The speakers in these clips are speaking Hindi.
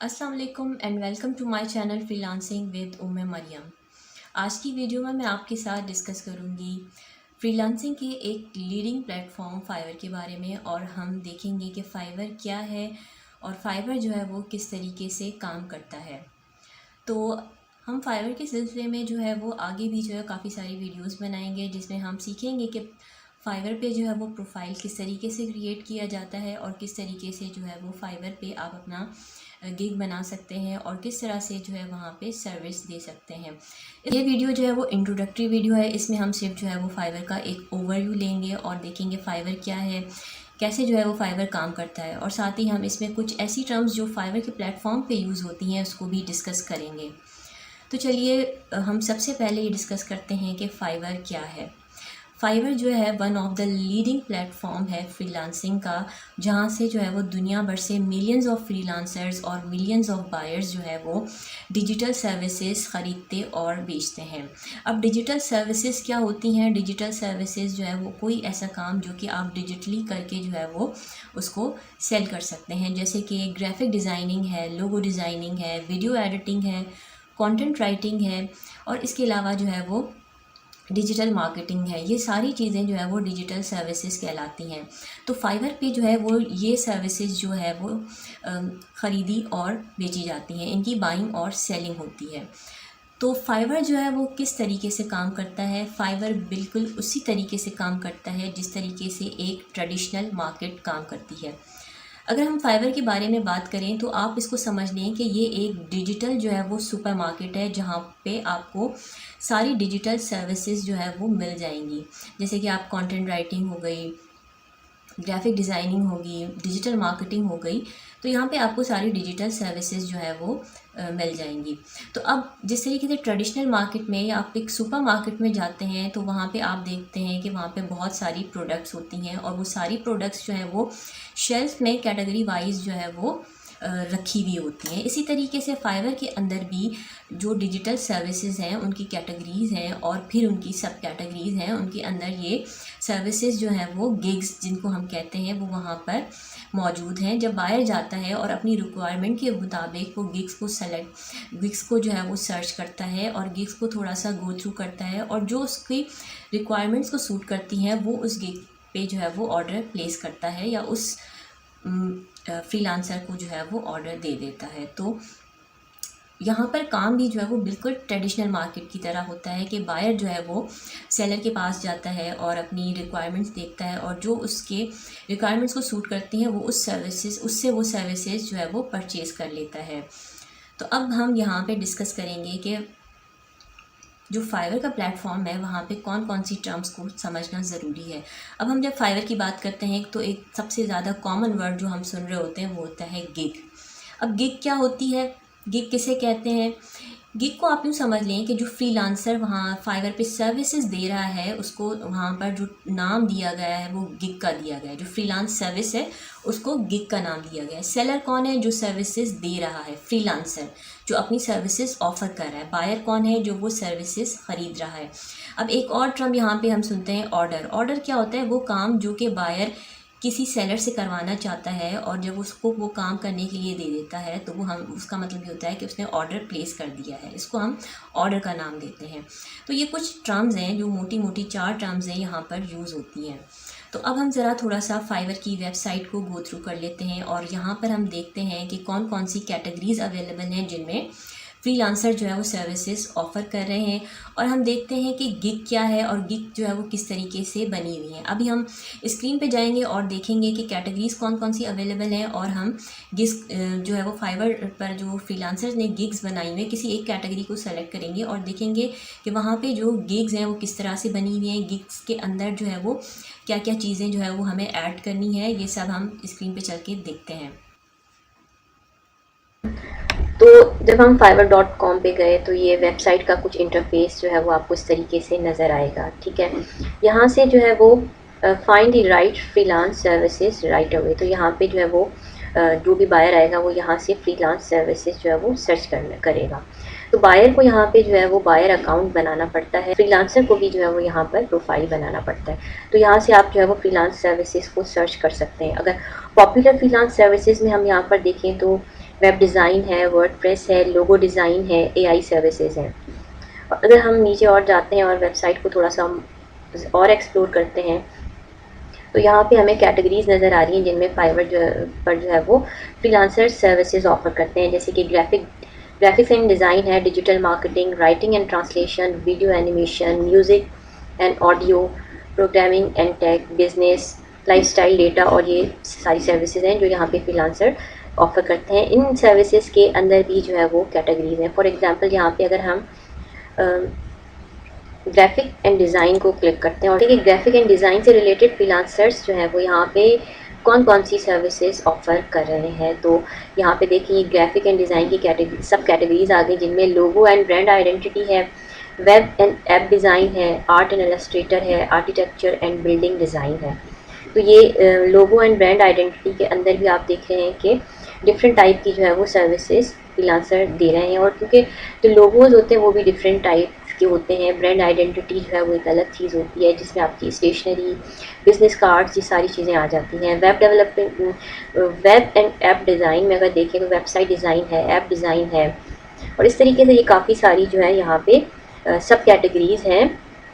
अस्सलाम वालेकुम and welcome to my channel freelancing with Umme Maryam. आज की वीडियो में मैं आपके साथ डिस्कस करूंगी फ्रीलांसिंग के एक लीडिंग प्लेटफॉर्म फाइवर के बारे में, और हम देखेंगे कि फाइवर क्या है और फाइवर जो है वो किस तरीके से काम करता है। तो हम फाइवर के सिलसिले में जो है वो आगे भी जो है काफ़ी सारी वीडियोस बनाएंगे, जिसमें हम सीखेंगे कि फाइवर पे जो है वो प्रोफाइल किस तरीके से क्रिएट किया जाता है और किस तरीके से जो है वो फाइवर पे आप अपना गिग बना सकते हैं और किस तरह से जो है वहाँ पे सर्विस दे सकते हैं। ये वीडियो जो है वो इंट्रोडक्टरी वीडियो है। इसमें हम सिर्फ जो है वो फाइवर का एक ओवरव्यू लेंगे और देखेंगे फाइवर क्या है, कैसे जो है वो फाइवर काम करता है, और साथ ही हम इसमें कुछ ऐसी टर्म्स जो फाइवर के प्लेटफॉर्म पे यूज़ होती हैं उसको भी डिस्कस करेंगे। तो चलिए हम सबसे पहले ये डिस्कस करते हैं कि फ़ाइवर क्या है। फाइवर जो है one of the leading platform है फ्रीलांसिंग का, जहाँ से जो है वो दुनिया भर से मिलियंस ऑफ फ्रीलांसर्स और मिलियंस ऑफ बायर्स जो है वो डिजिटल सर्विसेज ख़रीदते और बेचते हैं। अब डिजिटल सर्विसेज क्या होती हैं? डिजिटल सर्विसेज जो है वो कोई ऐसा काम जो कि आप डिजिटली करके जो है वो उसको सेल कर सकते हैं, जैसे कि ग्राफिक डिज़ाइनिंग है, लोगो डिज़ाइनिंग है, वीडियो एडिटिंग है, कंटेंट राइटिंग है, और इसके अलावा जो है वो डिजिटल मार्केटिंग है। ये सारी चीज़ें जो है वो डिजिटल सर्विसेज कहलाती हैं। तो फाइवर पे जो है वो ये सर्विसेज जो है वो ख़रीदी और बेची जाती हैं, इनकी बाइंग और सेलिंग होती है। तो फाइवर जो है वो किस तरीके से काम करता है? फाइवर बिल्कुल उसी तरीके से काम करता है जिस तरीके से एक ट्रेडिशनल मार्केट काम करती है। अगर हम फाइवर के बारे में बात करें तो आप इसको समझ लें कि ये एक डिजिटल जो है वो सुपरमार्केट है, जहाँ पे आपको सारी डिजिटल सर्विसेज जो है वो मिल जाएंगी। जैसे कि आप कंटेंट राइटिंग हो गई, ग्राफिक डिज़ाइनिंग होगी, डिजिटल मार्केटिंग हो गई, तो यहाँ पे आपको सारी डिजिटल सर्विसेज जो है वो मिल जाएंगी। तो अब जिस तरीके से ट्रेडिशनल मार्केट में या आप एक सुपर मार्केट में जाते हैं तो वहाँ पे आप देखते हैं कि वहाँ पे बहुत सारी प्रोडक्ट्स होती हैं, और वो सारी प्रोडक्ट्स जो है वो शेल्फ में कैटेगरी वाइज जो है वो रखी हुई होती हैं। इसी तरीके से फाइवर के अंदर भी जो डिजिटल सर्विसेज हैं उनकी कैटेगरीज़ हैं, और फिर उनकी सब कैटेगरीज़ हैं। उनके अंदर ये सर्विसेज जो हैं वो गिग्स जिनको हम कहते हैं वो वहाँ पर मौजूद हैं। जब बायर जाता है और अपनी रिक्वायरमेंट के मुताबिक वो गिग्स को जो है वो सर्च करता है और गिग्स को थोड़ा सा गो थ्रू करता है, और जो उसकी रिक्वायरमेंट्स को सूट करती हैं वो उस गिग पे जो है वो ऑर्डर प्लेस करता है या उस फ्रीलांसर को जो है वो ऑर्डर दे देता है। तो यहाँ पर काम भी जो है वो बिल्कुल ट्रेडिशनल मार्केट की तरह होता है कि बायर जो है वो सेलर के पास जाता है और अपनी रिक्वायरमेंट्स देखता है, और जो उसके रिक्वायरमेंट्स को सूट करती हैं वो उससे वो सर्विसेज जो है वो परचेज़ कर लेता है। तो अब हम यहाँ पे डिस्कस करेंगे कि जो फाइवर का प्लेटफॉर्म है वहाँ पे कौन कौन सी टर्म्स को समझना ज़रूरी है। अब हम जब फाइवर की बात करते हैं तो एक सबसे ज़्यादा कॉमन वर्ड जो हम सुन रहे होते हैं वो होता है गिग। अब गिग क्या होती है? गिग किसे कहते हैं? गिग को आप यूँ समझ लें कि जो फ्रीलांसर वहाँ फाइवर पे सर्विसेज दे रहा है उसको वहाँ पर जो नाम दिया गया है वो गिग का दिया गया है। जो फ्रीलांस सर्विस है उसको गिग का नाम दिया गया है। सेलर कौन है? जो सर्विसेज दे रहा है, फ्रीलांसर जो अपनी सर्विसेज ऑफ़र कर रहा है। बायर कौन है? जो वो सर्विसेज ख़रीद रहा है। अब एक और टर्म यहाँ पे हम सुनते हैं ऑर्डर। ऑर्डर क्या होता है? वो काम जो कि बायर किसी सेलर से करवाना चाहता है, और जब उसको वो काम करने के लिए दे देता है तो वो हम उसका मतलब ये होता है कि उसने ऑर्डर प्लेस कर दिया है। इसको हम ऑर्डर का नाम देते हैं। तो ये कुछ टर्म्स हैं जो मोटी मोटी 4 टर्म्स हैं यहाँ पर यूज़ होती हैं। तो अब हम ज़रा थोड़ा सा फाइवर की वेबसाइट को गो थ्रू कर लेते हैं, और यहाँ पर हम देखते हैं कि कौन कौन सी कैटेगरीज़ अवेलेबल हैं जिनमें फ्रीलांसर जो है वो सर्विसेज ऑफ़र कर रहे हैं। और हम देखते हैं कि गिग क्या है और गिग जो है वो किस तरीके से बनी हुई है। अभी हम स्क्रीन पे जाएंगे और देखेंगे कि कैटेगरीज़ कौन कौन सी अवेलेबल हैं, और हम गिग्स जो है वो फाइवर पर जो फ्रीलांसर्स ने गिग्स बनाई हुई है किसी एक कैटेगरी को सेलेक्ट करेंगे और देखेंगे कि वहाँ पे जो गिग्स हैं वो किस तरह से बनी हुई हैं। गिग्स के अंदर जो है वो क्या क्या चीज़ें जो है वो हमें ऐड करनी है, ये सब हम स्क्रीन पे चल के देखते हैं। तो जब हम fiverr.com पे गए तो ये वेबसाइट का कुछ इंटरफेस जो है वो आपको इस तरीके से नज़र आएगा। ठीक है, यहाँ से जो है वो find the right freelance services right away. तो यहाँ पे जो है वो जो भी बायर आएगा वो यहाँ से फ्रीलांस सर्विसेज जो है वो सर्च करेगा। तो बायर को यहाँ पे जो है वो बायर अकाउंट बनाना पड़ता है, फ्रीलांसर को भी जो है वो यहाँ पर प्रोफाइल बनाना पड़ता है। तो यहाँ से आप जो है वो फ्रीलांस सर्विसेज को सर्च कर सकते हैं। अगर पॉपुलर फ्रीलांस सर्विसेज में हम यहाँ पर देखें तो वेब डिज़ाइन है, वर्डप्रेस है, लोगो डिज़ाइन है, एआई सर्विसेज हैं। और अगर हम नीचे और जाते हैं और वेबसाइट को थोड़ा सा हम और एक्सप्लोर करते हैं, तो यहाँ पे हमें कैटेगरीज नज़र आ रही हैं जिनमें फाइवर जो है वो फ्रीलांसर सर्विसेज ऑफर करते हैं, जैसे कि ग्राफिक्स एंड डिज़ाइन है, digital marketing, writing and translation, video animation, music and audio, programming and tech, business, lifestyle data, और ये सारी सर्विसेज हैं जो यहाँ पे फ्रीलांसर ऑफर करते हैं। इन सर्विसेज के अंदर भी जो है वो कैटेगरीज हैं। फॉर एग्जांपल यहाँ पे अगर हम ग्राफिक एंड डिज़ाइन को क्लिक करते हैं और देखिए ग्राफिक एंड डिज़ाइन से रिलेटेड फ्रीलांसर्स जो है वो यहाँ पे कौन कौन सी सर्विसेज ऑफर कर रहे हैं। तो यहाँ पे देखिए ग्राफिक एंड डिज़ाइन की कैटेगरी सब कैटेगरीज आ गई, जिनमें लोगो एंड ब्रांड आइडेंटिटी है, वेब एंड ऐप डिज़ाइन है, आर्ट एंड इलस्ट्रेटर है, आर्किटेक्चर एंड बिल्डिंग डिज़ाइन है। तो ये लोगो एंड ब्रांड आइडेंटिटी के अंदर भी आप देख रहे हैं कि डिफरेंट टाइप की जो है वो सर्विसेज फ्रीलांसर दे रहे हैं, और क्योंकि जो लोगोज होते हैं वो भी डिफरेंट टाइप के होते हैं। ब्रांड आइडेंटिटी जो है वो एक अलग चीज़ होती है जिसमें आपकी स्टेशनरी, बिजनेस कार्ड्स, ये सारी चीज़ें आ जाती हैं। Web development, web and app design में अगर देखें तो वेबसाइट डिज़ाइन है, ऐप डिज़ाइन है, और इस तरीके से ये काफ़ी सारी जो है यहाँ पे सब कैटेगरीज हैं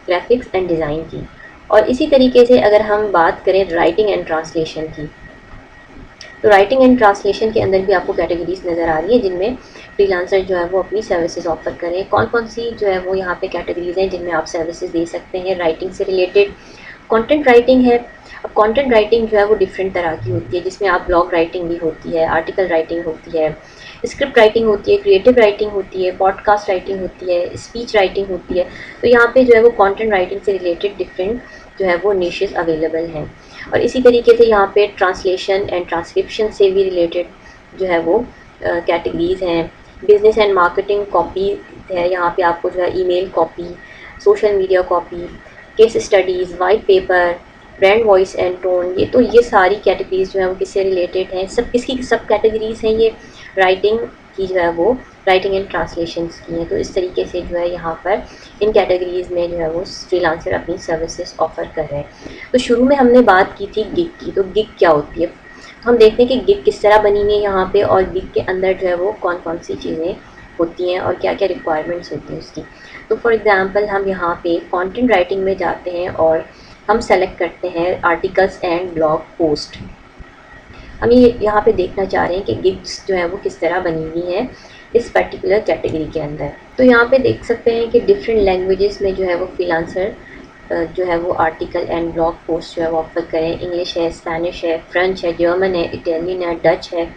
ग्राफिक्स एंड डिज़ाइन की। और इसी तरीके से अगर हम बात करें राइटिंग एंड ट्रांसलेशन की, तो राइटिंग एंड ट्रांसलेशन के अंदर भी आपको कैटेगरीज नज़र आ रही है जिनमें फ्रीलांसर जो है वो अपनी सर्विसेज ऑफर करें। कौन कौन सी जो है वो यहाँ पे कैटेगरीज हैं जिनमें आप सर्विसेज दे सकते हैं। राइटिंग से रिलेटेड कंटेंट राइटिंग है। अब कंटेंट राइटिंग जो है वो डिफरेंट तरह की होती है, जिसमें आप ब्लॉग राइटिंग भी होती है, आर्टिकल राइटिंग होती है, स्क्रिप्ट राइटिंग होती है, क्रिएटिव राइटिंग होती है, पॉडकास्ट राइटिंग होती है, स्पीच राइटिंग होती है। तो यहाँ पे जो है वो कंटेंट राइटिंग से रिलेटेड डिफरेंट जो है वो निशेस अवेलेबल हैं। और इसी तरीके से यहाँ पे ट्रांसलेशन एंड ट्रांसक्रिप्शन से भी रिलेटेड जो है वो कैटेगरीज हैं। बिजनेस एंड मार्केटिंग कॉपी है, यहाँ पे आपको जो है email copy, social media copy, case studies, white paper, brand voice and tone, ये सारी कैटेगरीज जो है वो किससे रिलेटेड हैं, सब किसकी सब कैटेगरीज हैं ये राइटिंग की जो है वो राइटिंग एंड ट्रांसलेशंस की हैं। तो इस तरीके से जो है यहाँ पर इन कैटेगरीज में जो है वो फ्रीलांसर अपनी सर्विसेज ऑफर कर रहे हैं। तो शुरू में हमने बात की थी गिग की, तो गिग क्या होती है, तो हम देखते हैं कि गिग किस तरह बनी हुई है यहाँ पे, और गिग के अंदर जो है वो कौन कौन सी चीज़ें होती हैं और क्या क्या रिक्वायरमेंट्स होती हैं उसकी। तो फॉर एग्ज़ाम्पल हम यहाँ पे कंटेंट राइटिंग में जाते हैं और हम सेलेक्ट करते हैं आर्टिकल्स एंड ब्लॉग पोस्ट। हम ये यहाँ पे देखना चाह रहे हैं कि गिग्स जो है वो किस तरह बनी हुई है इस पर्टिकुलर कैटेगरी के अंदर। तो यहाँ पे देख सकते हैं कि डिफरेंट लैंग्वेजेस में जो है वो फ्रीलांसर जो है वो आर्टिकल एंड ब्लॉग पोस्ट जो है वो ऑफर करें। इंग्लिश है, स्पेनिश है, फ्रेंच है, जर्मन है, इटालियन है, डच है,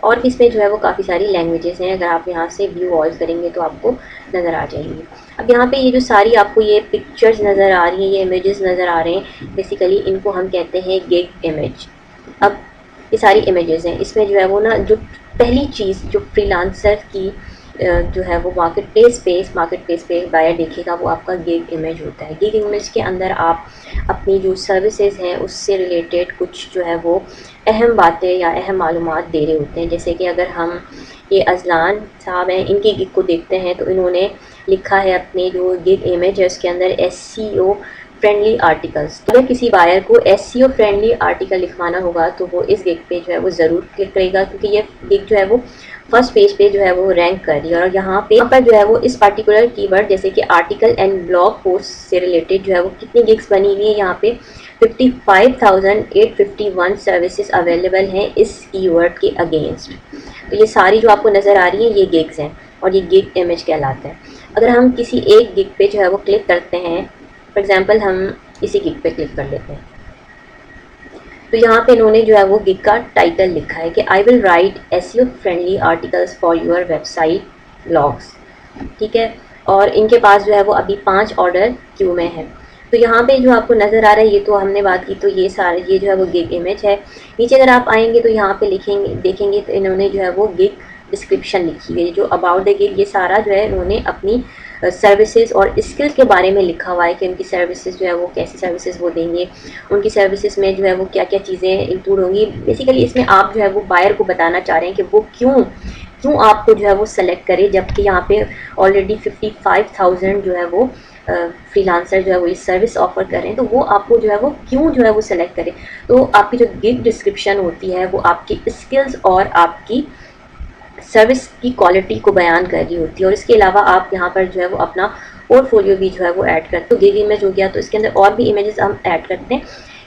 और भी इसमें जो है वो काफ़ी सारी लैंग्वेजेस हैं। अगर आप यहाँ से व्यू ऑल करेंगे तो आपको नज़र आ जाएंगी। अब यहाँ पे ये जो सारी आपको ये पिक्चर्स नज़र आ रही हैं, ये इमेजेस नज़र आ रहे हैं, बेसिकली इनको हम कहते हैं गिग इमेज। अब ये सारी इमेजेस हैं, इसमें जो है वो ना जो पहली चीज़ जो फ्रीलांसर की जो है वो मार्केट प्लेस पे बायर देखेगा वो आपका गिग इमेज होता है। गिग इमेज के अंदर आप अपनी जो सर्विसेज हैं उससे रिलेटेड कुछ जो है वो अहम बातें या अहम मालूमात दे रहे होते हैं। जैसे कि अगर हम ये अज़लान साहब हैं, इनकी गिग को देखते हैं तो इन्होंने लिखा है अपने जो गिग इमेज है उसके अंदर SEO फ्रेंडली आर्टिकल्स। अगर किसी बायर को SEO फ्रेंडली आर्टिकल लिखवाना होगा तो वो इस गिग पे जो है वो ज़रूर क्लिक करेगा, क्योंकि ये गिग जो है वो फर्स्ट पेज पे जो है वो रैंक कर रही है। और यहाँ पर जो है वो इस पर्टिकुलर कीवर्ड जैसे कि आर्टिकल एंड ब्लॉग पोस्ट से रिलेटेड जो है वो कितनी गिग्स बनी हुई है, यहाँ पे 55,851 सर्विसेज अवेलेबल हैं इस कीवर्ड के अगेंस्ट। तो ये सारी जो आपको नज़र आ रही है ये गिग्स हैं और ये गिग इमेज कहलाता है। अगर हम किसी एक गिग पे जो है वो क्लिक करते हैं, फॉर एग्जांपल हम इसी गिग पे क्लिक कर लेते हैं, तो यहाँ पे इन्होंने जो है वो गिग का टाइटल लिखा है कि I will write SEO friendly articles for your website blogs. ठीक है, और इनके पास जो है वो अभी 5 ऑर्डर क्यू में है। तो यहाँ पे जो आपको नज़र आ रहा है ये तो हमने बात की, तो ये सारे ये जो है वो गिग इमेज है। नीचे अगर आप आएंगे तो यहाँ पे देखेंगे तो इन्होंने जो है वो गिग डिस्क्रिप्शन लिखी है, जो अबाउट द गिग, ये सारा जो है इन्होंने अपनी सर्विसेज और स्किल्स के बारे में लिखा हुआ है कि उनकी सर्विसेज जो है वो कैसी सर्विसेज वो देंगे, उनकी सर्विसेज में जो है वो क्या क्या चीज़ें इंक्लूड होंगी। बेसिकली इसमें आप जो है वो बायर को बताना चाह रहे हैं कि वो क्यों आपको जो है वो सेलेक्ट करे, जबकि यहाँ पे ऑलरेडी 55,000 जो है वो फ्रीलांसर जो है वो इस सर्विस ऑफर कर रहे हैं, तो वो आपको जो है वो क्यों जो है वो सेलेक्ट करें। तो आपकी जो गिग डिस्क्रिप्शन होती है वो आपकी स्किल्स और आपकी सर्विस की क्वालिटी को बयान कर रही होती है। और इसके अलावा आप यहाँ पर जो है वो अपना पोर्टफोलियो भी जो है वो ऐड करते हो। गिग इमेज हो गया, तो इसके अंदर और भी इमेजेस हम ऐड करते हैं,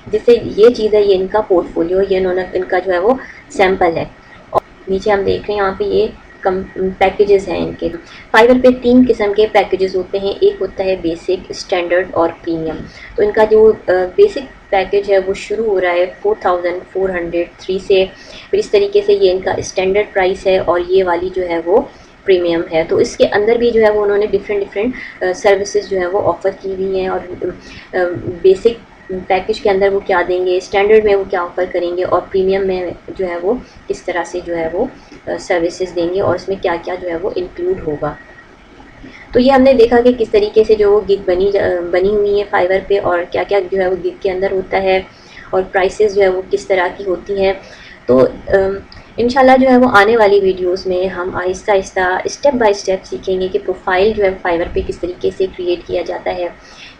जिससे ये चीज़ है, ये इनका पोर्टफोलियो, ये इन्होंने इनका जो है वो सैम्पल है। और नीचे हम देख रहे हैं यहाँ पे ये कम पैकेजेस हैं इनके। फाइवर पे 3 किस्म के पैकेजेस होते हैं, एक होता है बेसिक, स्टैंडर्ड और प्रीमियम। तो इनका जो बेसिक पैकेज है वो शुरू हो रहा है 4403 से, फिर इस तरीके से ये इनका स्टैंडर्ड प्राइस है, और ये वाली जो है वो प्रीमियम है। तो इसके अंदर भी जो है वो उन्होंने डिफरेंट डिफरेंट सर्विसेज जो है वो ऑफ़र की हुई हैं, और बेसिक पैकेज के अंदर वो क्या देंगे, स्टैंडर्ड में वो क्या ऑफ़र करेंगे, और प्रीमियम में जो है वो किस तरह से जो है वो सर्विसेज देंगे, और उसमें क्या क्या जो है वो इंक्लूड होगा। तो ये हमने देखा कि किस तरीके से जो वो गिग बनी हुई है फाइवर पे, और क्या क्या जो है वो गिग के अंदर होता है, और प्राइसेस जो है वो किस तरह की होती हैं। तो इंशाल्लाह जो है वो आने वाली वीडियोस में हम Aahista Aahista step by step सीखेंगे कि प्रोफाइल जो है फाइवर पे किस तरीके से क्रिएट किया जाता है,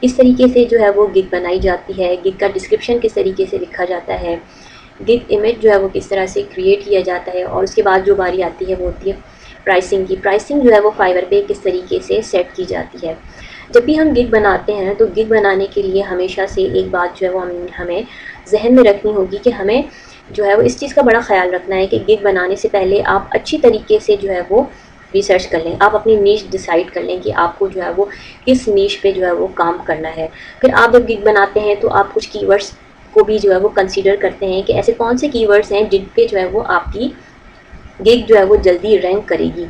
किस तरीके से जो है वो गिग बनाई जाती है, गिग का डिस्क्रिप्शन किस तरीके से लिखा जाता है, गिग इमेज जो है वो किस तरह से क्रिएट किया जाता है, और उसके बाद जो बारी आती है वो होती है प्राइसिंग की। प्राइसिंग जो है वो फाइवर पे किस तरीके से सेट की जाती है। जब भी हम गिग बनाते हैं तो गिग बनाने के लिए हमेशा से एक बात जो है वो हमें जहन में रखनी होगी कि हमें जो है वो इस चीज़ का बड़ा ख्याल रखना है कि गिग बनाने से पहले आप अच्छी तरीके से जो है वो रिसर्च कर लें, आप अपनी नीश डिसाइड कर लें कि आपको जो है वो किस नीश पे जो है वो काम करना है। फिर आप जब गिग बनाते हैं तो आप कुछ कीवर्ड्स को भी जो है वो कंसीडर करते हैं कि ऐसे कौन से कीवर्ड्स हैं जिन पे जो है वो आपकी गिग जो है वो जल्दी रैंक करेगी।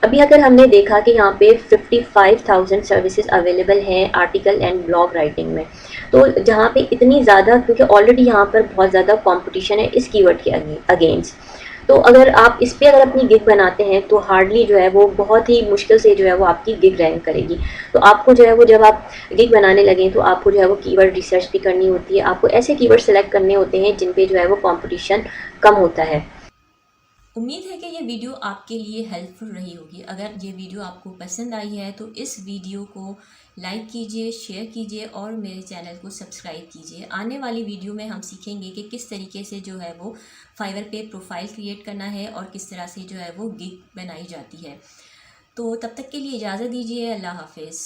अभी अगर हमने देखा कि यहाँ पे 55,000 सर्विसेज अवेलेबल हैं आर्टिकल एंड ब्लॉग राइटिंग में, तो जहाँ पे इतनी ज़्यादा, क्योंकि ऑलरेडी यहाँ पर बहुत ज़्यादा कंपटीशन है इस कीवर्ड के अगेंस्ट, तो अगर आप इस पे अगर अपनी गिग बनाते हैं तो हार्डली जो है वो बहुत ही मुश्किल से जो है वो आपकी गिग रैंक करेगी। तो आपको जो है वो जब आप गिग बनाने लगें तो आपको जो है वो कीवर्ड रिसर्च भी करनी होती है, आपको ऐसे कीवर्ड सेलेक्ट करने होते हैं जिन पे जो है वो कंपटीशन कम होता है। उम्मीद है कि ये वीडियो आपके लिए हेल्पफुल रही होगी। अगर ये वीडियो आपको पसंद आई है तो इस वीडियो को लाइक कीजिए, शेयर कीजिए और मेरे चैनल को सब्सक्राइब कीजिए। आने वाली वीडियो में हम सीखेंगे कि किस तरीके से जो है वो फाइवर पे प्रोफाइल क्रिएट करना है और किस तरह से जो है वो गिग बनाई जाती है। तो तब तक के लिए इजाज़त दीजिए। अल्लाह हाफिज़।